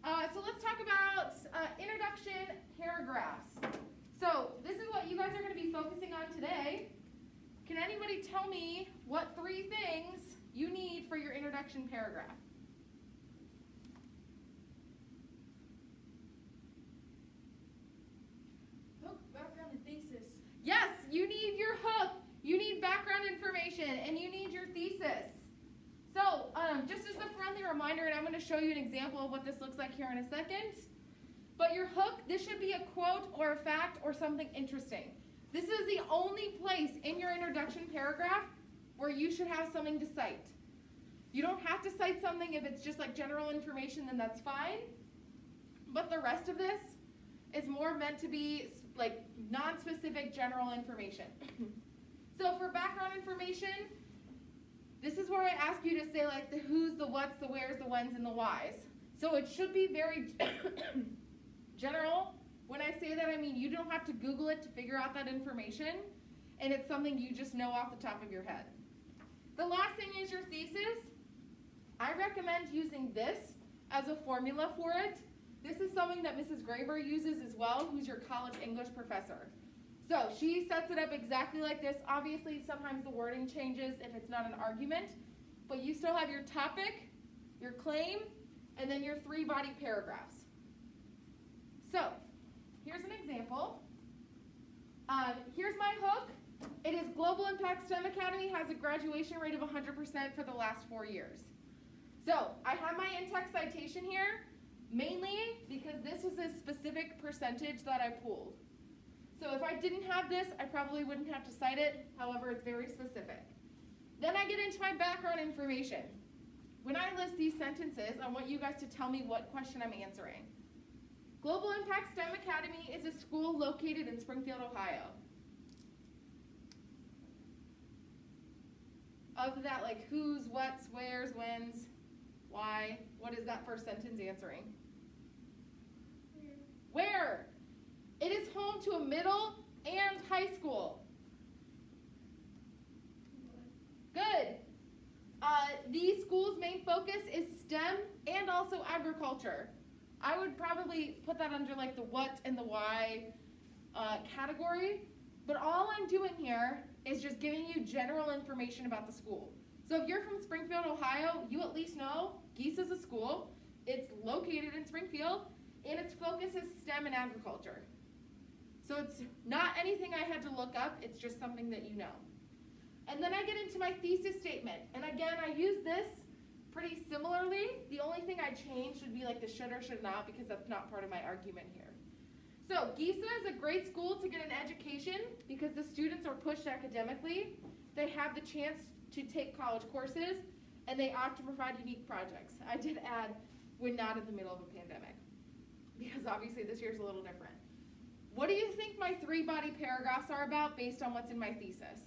So let's talk about introduction paragraphs. So this is what you guys are going to be focusing on today. Can anybody tell me what 3 things you need for your introduction paragraph? Hook, background, and thesis. Yes, you need your hook, you need background information, and you need your thesis. So, just as a friendly reminder, and I'm going to show you an example of what this looks like here in a second, but your hook, this should be a quote or a fact or something interesting. This is the only place in your introduction paragraph where you should have something to cite. You don't have to cite something. If it's just like general information, then that's fine. But the rest of this is more meant to be like non-specific general information. So for background information, this is where I ask you to say like the who's, the what's, the where's, the when's, and the why's. So it should be very general. When I say that, I mean you don't have to Google it to figure out that information, and it's something you just know off the top of your head. The last thing is your thesis. I recommend using this as a formula for it. This is something that Mrs. Graber uses as well, who's your college English professor. So she sets it up exactly like this. Obviously, sometimes the wording changes if it's not an argument, but you still have your topic, your claim, and then your 3 body paragraphs. So here's an example. Here's my hook. It is Global Impact STEM Academy has a graduation rate of 100% for the last 4 years. So I have my in-text citation here, mainly because this is a specific percentage that I pulled. So if I didn't have this, I probably wouldn't have to cite it. However, it's very specific. Then I get into my background information. When I list these sentences, I want you guys to tell me what question I'm answering. Global Impact STEM Academy is a school located in Springfield, Ohio. Of that, like who's, what's, where's, when's, why, what is that first sentence answering? Where? It is home to a middle and high school. Good. The school's main focus is STEM and also agriculture. I would probably put that under like the what and the why category, but all I'm doing here is just giving you general information about the school. So if you're from Springfield, Ohio, you at least know Geese is a school, it's located in Springfield, and its focus is STEM and agriculture. So it's not anything I had to look up, it's just something that you know. And then I get into my thesis statement, and again, I use this pretty similarly. The only thing I changed would be like the should or should not, because that's not part of my argument here. So GISA is a great school to get an education because the students are pushed academically. They have the chance to take college courses, and they opt to provide unique projects. I did add when not in the middle of a pandemic, because obviously this year's a little different. What do you think my 3 body paragraphs are about based on what's in my thesis?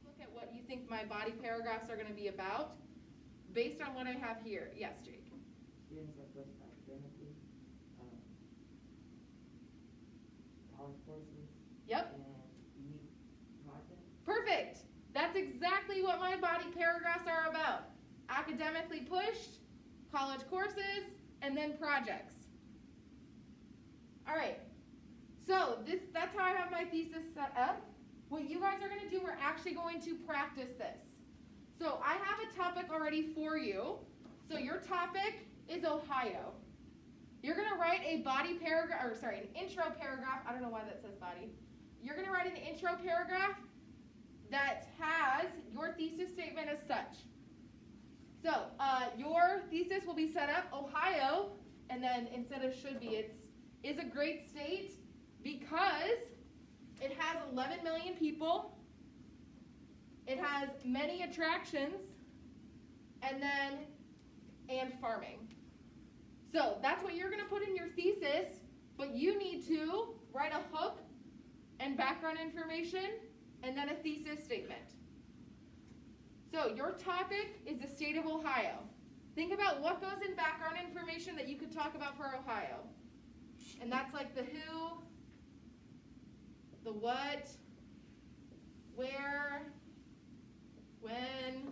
Look at what you think my body paragraphs are going to be about based on what I have here. Yes, Jake? Students are pushed academically, college courses, Yep. and unique projects. Perfect. That's exactly what my body paragraphs are about. Academically pushed, college courses, and then projects. All right. So that's how I have my thesis set up. What you guys are going to do, we're actually going to practice this. So I have a topic already for you. So your topic is Ohio. You're going to write a body paragraph, or sorry, an intro paragraph. I don't know why that says body. You're going to write an intro paragraph that has your thesis statement as such. So your thesis will be set up Ohio, and then instead of should be, is a great state because it has 11 million people, it has many attractions, and farming. So that's what you're going to put in your thesis, but you need to write a hook and background information and then a thesis statement. So your topic is the state of Ohio. Think about what goes in background information that you could talk about for Ohio. And that's like the who, the what, where, when,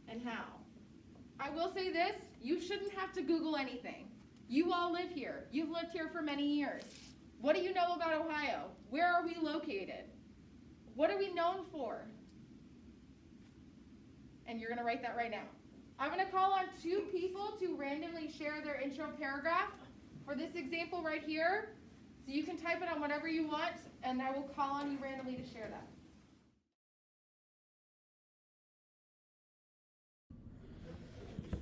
and how. I will say this, you shouldn't have to Google anything. You all live here. You've lived here for many years. What do you know about Ohio? Where are we located? What are we known for? And you're going to write that right now. I'm going to call on 2 people to randomly share their intro paragraph for this example right here. So you can type it on whatever you want, and I will call on you randomly to share that.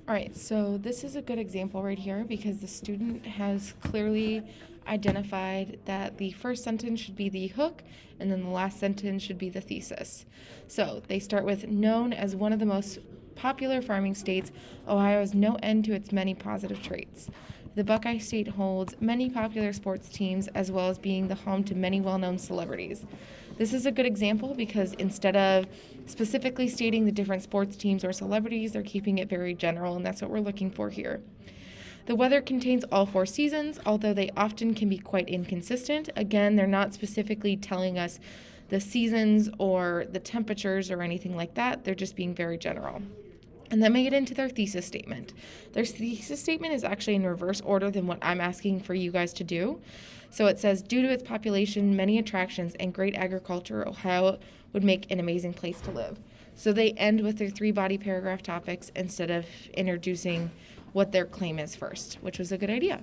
All right, so this is a good example right here because the student has clearly identified that the first sentence should be the hook and then the last sentence should be the thesis. So they start with, known as one of the most popular farming states, Ohio has no end to its many positive traits. The Buckeye State holds many popular sports teams as well as being the home to many well-known celebrities. This is a good example because instead of specifically stating the different sports teams or celebrities, they're keeping it very general, and that's what we're looking for here. The weather contains all 4 seasons, although they often can be quite inconsistent. Again, they're not specifically telling us the seasons or the temperatures or anything like that. They're just being very general. And then we get into their thesis statement. Their thesis statement is actually in reverse order than what I'm asking for you guys to do. So it says, due to its population, many attractions, and great agriculture, Ohio would make an amazing place to live. So they end with their 3 body paragraph topics instead of introducing what their claim is first, which was a good idea.